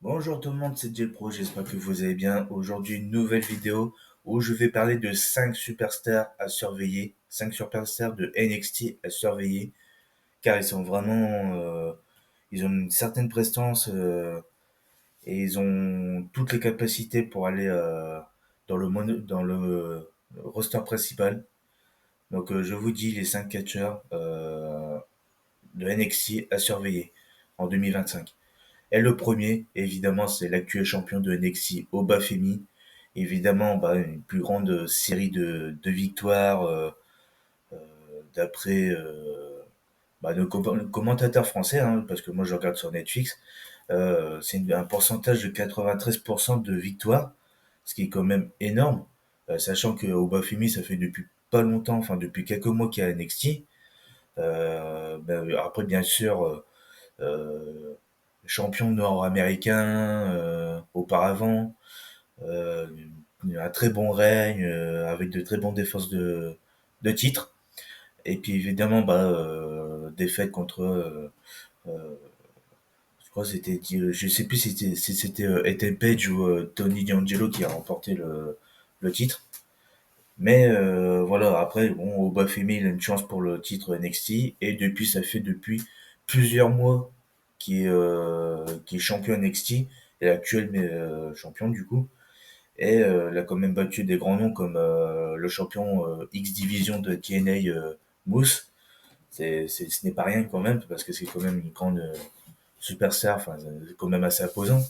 Bonjour tout le monde, c'est Jay Pro, j'espère que vous allez bien. Aujourd'hui, une nouvelle vidéo où je vais parler de 5 superstars à surveiller, 5 superstars de NXT à surveiller, car ils sont vraiment, ils ont une certaine prestance et ils ont toutes les capacités pour aller dans le roster principal. Donc, je vous dis les 5 catcheurs de NXT à surveiller en 2025. Et le premier, évidemment, c'est l'actuel champion de NXT, Obafemi. Évidemment, une plus grande série de victoires d'après nos commentateurs français, hein, parce que moi je regarde sur Netflix. C'est un pourcentage de 93% de victoires, ce qui est quand même énorme, sachant que Obafemi, ça fait depuis pas longtemps, enfin depuis quelques mois qu'il est à NXT. Après, bien sûr, euh, champion nord-américain auparavant, euh, un très bon règne avec de très bonnes défenses de titres. Et puis évidemment, défaite contre, je crois que c'était, je sais plus si c'était Ethan Page ou Tony D'Angelo qui a remporté le titre. Mais voilà, après, bon, Obafemi, il a une chance pour le titre NXT. Et depuis, ça fait depuis plusieurs mois qu'il est champion NXT. Et l'actuel champion, du coup. Et il a quand même battu des grands noms comme le champion X Division de TNA Moose. Ce n'est pas rien quand même, parce que c'est quand même une grande superstar. Enfin, c'est quand même assez imposant.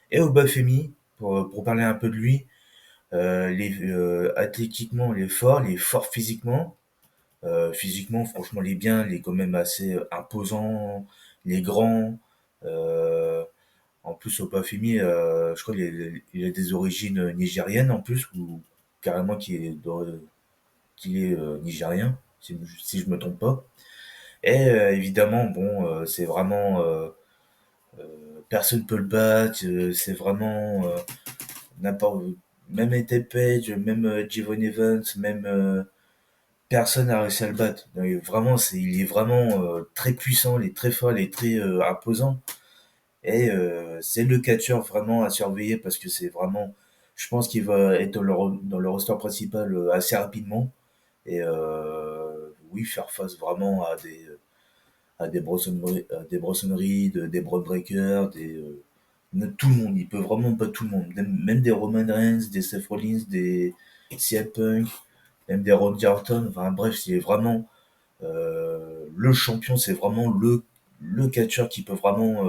Et Obafemi, pour parler un peu de lui, athlétiquement, il est fort physiquement. Physiquement, franchement, il est bien, il est quand même assez imposant, il est grand. Euh, En plus, Obafemi, je crois qu'il a des origines nigériennes en plus, ou carrément qu'il est nigérien, si je me trompe pas. Et évidemment, bon, c'est vraiment personne peut le battre. C'est vraiment n'importe, même Ethan Page, même Jevon Evans, même personne n'a réussi à le battre. Donc, vraiment, il est vraiment très puissant, il est très fort, il est très imposant. Et c'est le catcheur vraiment à surveiller parce que c'est vraiment, je pense qu'il va être dans le roster principal assez rapidement. Et oui, faire face vraiment à des Bronson Reed, des Braun Breaker, tout le monde. Il peut vraiment battre tout le monde. Même des Roman Reigns, des Seth Rollins, des CM Punk, même des Randy Orton. Enfin bref, c'est vraiment le champion, c'est vraiment le catcheur qui peut vraiment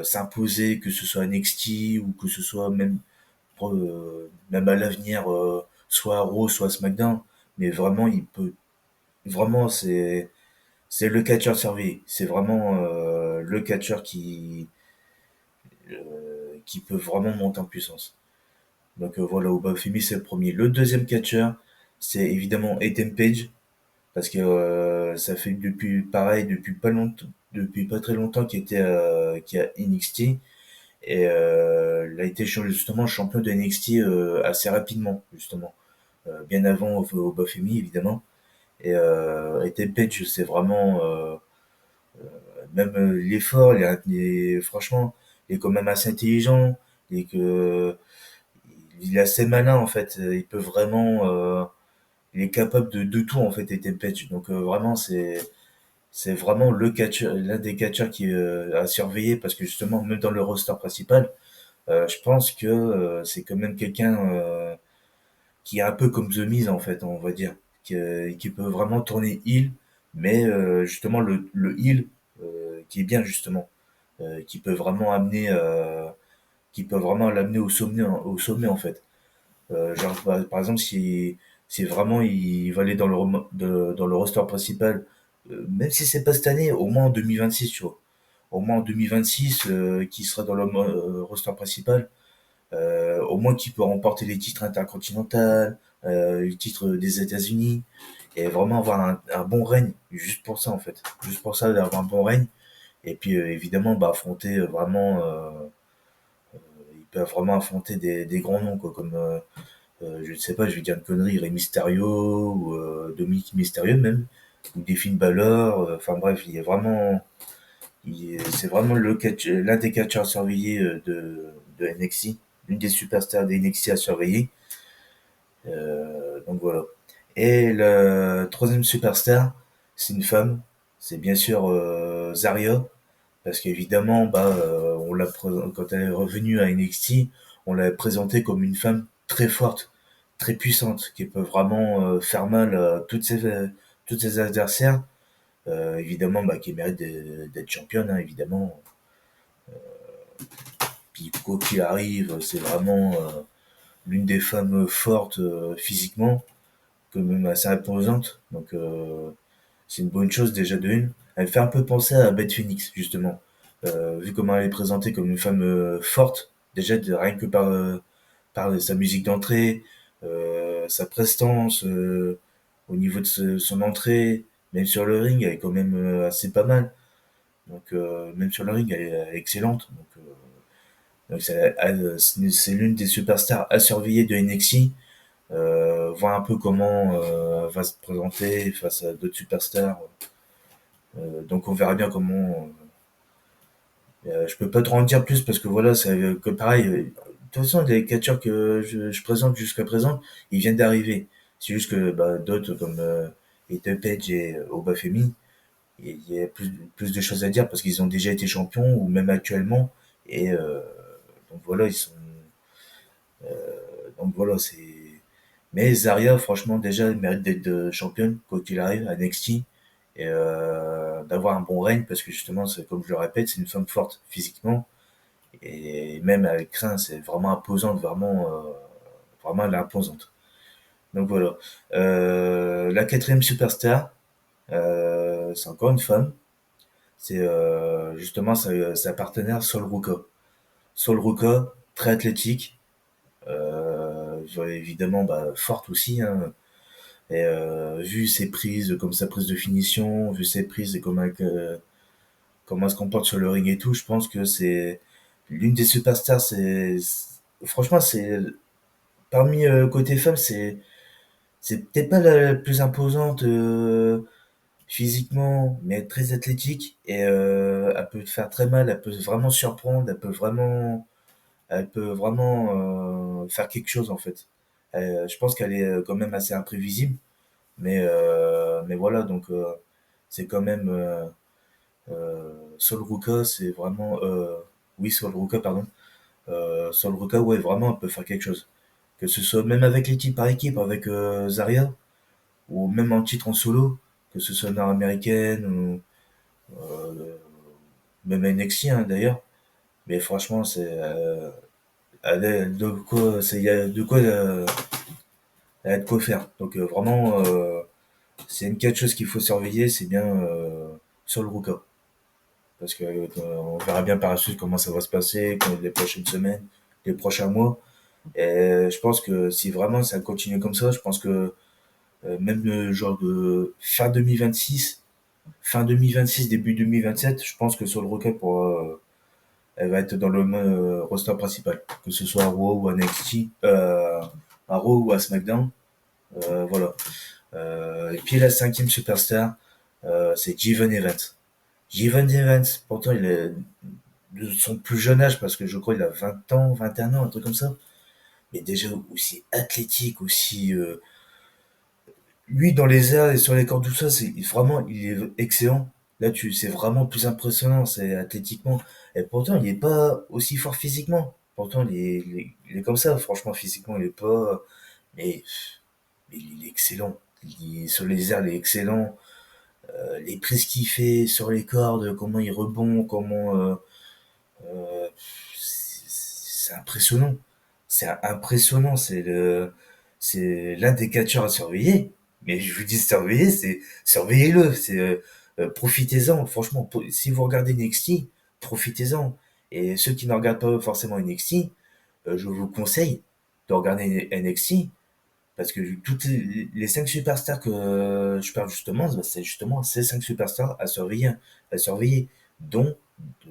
s'imposer, que ce soit NXT ou que ce soit même à l'avenir, soit à Raw, soit à SmackDown. Mais vraiment, vraiment, c'est le catcheur servi. C'est vraiment le catcheur qui peut vraiment monter en puissance. Donc voilà, Obafemi, c'est le premier. Le deuxième catcheur, c'est évidemment Ethan Page, parce que ça fait depuis pas très longtemps qu'il a NXT. Et il a été justement champion de NXT assez rapidement, justement. Bien avant Obafemi, évidemment. Et Ethan Page, c'est vraiment... même l'effort, franchement, il est quand même assez intelligent. Il est assez malin, en fait. Il peut vraiment... il est capable de tout, en fait, Ethan Page. Donc vraiment, c'est vraiment l'un des catcheurs qui est à surveiller, parce que justement, même dans le roster principal, je pense que c'est quand même quelqu'un qui est un peu comme The Miz en fait, on va dire, qui peut vraiment tourner heel, mais justement le heel qui est bien justement, qui peut vraiment qui peut vraiment l'amener au sommet en fait. Genre par exemple si vraiment il va aller dans le roster principal, même si c'est pas cette année, au moins en 2026 tu vois, au moins en 2026 qui sera dans le roster principal, au moins qui peut remporter les titres intercontinentaux, les titres des États-Unis, et vraiment avoir un bon règne, juste pour ça en fait, juste pour ça d'avoir un bon règne, et puis évidemment affronter vraiment, ils peuvent vraiment affronter des grands noms quoi, comme je ne sais pas, je vais dire une connerie, Rey Mysterio ou Dominique Mysterio même, ou des Finn Balor, enfin bref, C'est vraiment l'un des catcheurs à surveiller de NXT, l'une des superstars des NXT à surveiller. Donc voilà. Et le troisième superstar, c'est une femme, c'est bien sûr Zarya, parce qu'évidemment, quand elle est revenue à NXT, on l'a présentée comme une femme très forte, très puissante, qui peut vraiment faire mal à toutes ses adversaires. Évidemment, qui mérite d'être championne, hein, évidemment. Puis quoi qu'il arrive, c'est vraiment l'une des femmes fortes physiquement, quand même assez imposante. Donc c'est une bonne chose déjà de une. Elle fait un peu penser à Beth Phoenix, justement. Vu comment elle est présentée comme une femme forte, déjà rien que par sa musique d'entrée, sa prestance, au niveau de son entrée, même sur le ring, elle est quand même assez pas mal. Donc même sur le ring, elle est excellente. Donc c'est l'une des superstars à surveiller de NXT. Voir un peu comment elle va se présenter face à d'autres superstars. Donc on verra bien comment. Je peux pas trop en dire plus parce que voilà, c'est que pareil. De toute façon, les catcheurs que je présente jusqu'à présent, ils viennent d'arriver. C'est juste que d'autres comme Ethan Page et Obafemi, il y a plus de choses à dire parce qu'ils ont déjà été champions ou même actuellement. Et donc voilà, ils sont. Donc voilà, c'est. Mais Zarya, franchement, déjà, elle mérite d'être championne, quoi qu'il arrive, à NXT, et d'avoir un bon règne, parce que justement, comme je le répète, c'est une femme forte physiquement, et même avec crin, c'est vraiment imposante, vraiment elle est imposante. Donc voilà. La quatrième superstar, c'est encore une femme, c'est justement sa partenaire Sol Ruka. Sol Ruka, très athlétique, évidemment forte aussi, hein. Et vu ses prises, comme sa prise de finition, vu ses prises et comment elle se comporte sur le ring et tout, je pense que c'est l'une des superstars. Franchement, c'est parmi côté femme, c'est peut-être pas la plus imposante physiquement, mais très athlétique et elle peut faire très mal, elle peut vraiment surprendre, elle peut vraiment faire quelque chose en fait. Je pense qu'elle est quand même assez imprévisible. Mais voilà, donc c'est quand même Sol Ruka, c'est vraiment oui Sol Ruka pardon. Sol Ruka ouais vraiment elle peut faire quelque chose. Que ce soit même avec l'équipe par équipe avec Zarya ou même en titre en solo, que ce soit nord-américaine ou même NXT hein, d'ailleurs. Mais franchement elle a de quoi il y a de quoi elle a de quoi faire. Donc vraiment c'est une quelque chose qu'il faut surveiller, c'est bien Sol Ruka. Parce que on verra bien par la suite comment ça va se passer, les prochaines semaines, les prochains mois. Et je pense que si vraiment ça continue comme ça, je pense que même le genre de fin 2026, début 2027, je pense que sur le Rocket elle va être dans le roster principal, que ce soit à Raw ou à NXT, à Raw ou à SmackDown, voilà. Et puis la cinquième superstar, c'est Jeevan Evans. Jeevan Evans, pourtant il est de son plus jeune âge, parce que je crois qu'il a 20 ans, 21 ans, un truc comme ça. Mais déjà aussi athlétique, aussi... lui, dans les airs et sur les cordes, tout ça, il est excellent. Là, c'est vraiment plus impressionnant, c'est athlétiquement. Et pourtant, il est pas aussi fort physiquement. Pourtant, il est comme ça, franchement, physiquement, il est pas... Mais, mais il est excellent. Sur les airs, il est excellent. Les prises qu'il fait sur les cordes, comment il rebond, Euh, c'est impressionnant. C'est impressionnant. C'est l'un des catcheurs à surveiller. Mais je vous dis surveiller, c'est surveillez-le. Profitez-en. Franchement, si vous regardez NXT, profitez-en. Et ceux qui ne regardent pas forcément NXT, je vous conseille de regarder NXT parce que toutes les 5 superstars que je parle justement, c'est justement ces 5 superstars à surveiller, dont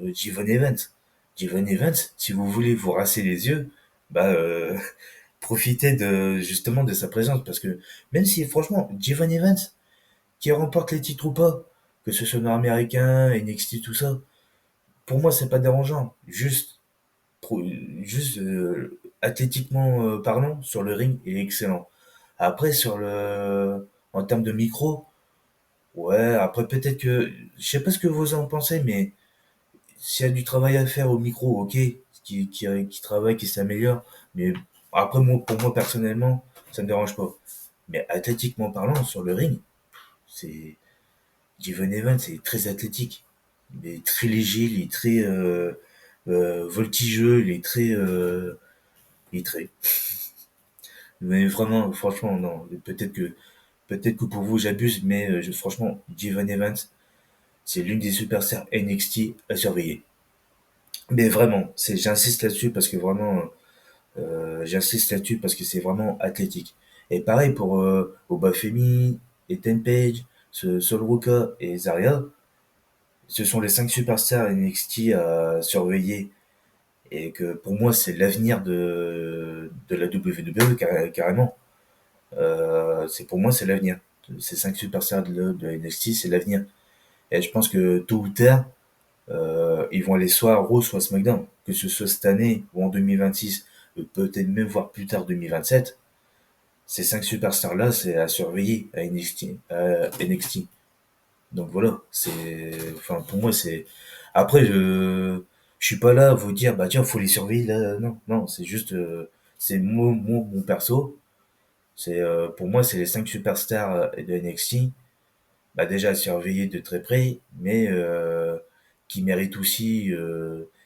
Jivon Evans. Jivon Evans, si vous voulez vous rincer les yeux, bah profitez justement de sa présence parce que même si franchement Jivon Evans qui remporte les titres ou pas, que ce soit nord-américain, NXT tout ça, pour moi, c'est pas dérangeant. Pro- juste athlétiquement parlant, sur le ring, il est excellent. Après, en termes de micro, ouais, après peut-être que, je sais pas ce que vous en pensez, mais s'il y a du travail à faire au micro, ok, qui travaille, qui s'améliore, mais après, moi, pour moi personnellement, ça me dérange pas. Mais athlétiquement parlant, sur le ring, c'est, Steven Evans, c'est très athlétique. Il est très léger, il est très voltigeux, il est très. Mais vraiment, franchement, non. Peut-être que pour vous j'abuse, mais franchement, Steven Evans, c'est l'une des superstars NXT à surveiller. Mais vraiment, j'insiste là-dessus parce que vraiment, j'insiste là-dessus parce que c'est vraiment athlétique. Et pareil pour Obafemi, Ethan Page, Sol Ruka et Zarya. Ce sont les 5 superstars NXT à surveiller et que pour moi c'est l'avenir de la WWE carrément. Pour moi c'est l'avenir. Ces 5 superstars de NXT c'est l'avenir. Et je pense que tôt ou tard ils vont aller soit à Raw soit à SmackDown. Que ce soit cette année ou en 2026, peut-être même voir plus tard 2027. Ces 5 superstars là c'est à surveiller à NXT. Donc voilà, enfin pour moi c'est. Après je suis pas là à vous dire bah tiens faut les surveiller là, non non c'est juste c'est mon perso, pour moi c'est les 5 superstars de NXT, bah déjà à surveiller de très près, mais qui méritent aussi,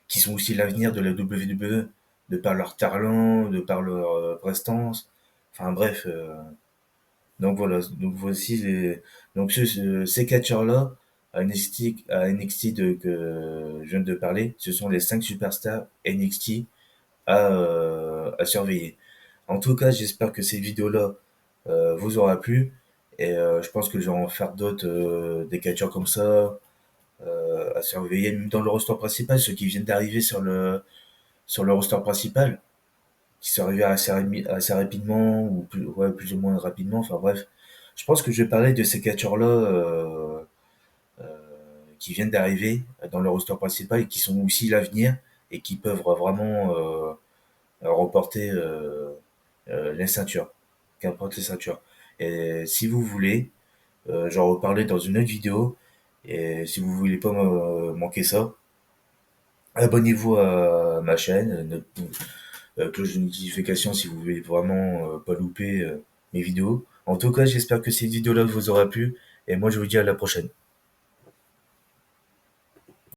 qui sont aussi l'avenir de la WWE de par leur talent, de par leur prestance, enfin bref. Donc voilà, donc voici ces catcheurs-là, à NXT que je viens de parler, ce sont les 5 superstars NXT à surveiller. En tout cas, j'espère que ces vidéos-là vous aura plu. Et je pense que je vais en faire d'autres, des catcheurs comme ça, à surveiller, même dans le roster principal, ceux qui viennent d'arriver sur le roster principal, qui sont arrivés assez rapidement, ou plus, ouais, plus ou moins rapidement, enfin bref. Je pense que je vais parler de ces catcheurs-là qui viennent d'arriver dans le roster principal et qui sont aussi l'avenir et qui peuvent vraiment remporter les ceintures, qu'importe les ceintures. Et si vous voulez, j'en reparler dans une autre vidéo. Et si vous voulez pas manquer ça, abonnez-vous à ma chaîne, cloche de notification si vous voulez vraiment pas louper mes vidéos. En tout cas, j'espère que cette vidéo-là vous aura plu et moi je vous dis à la prochaine.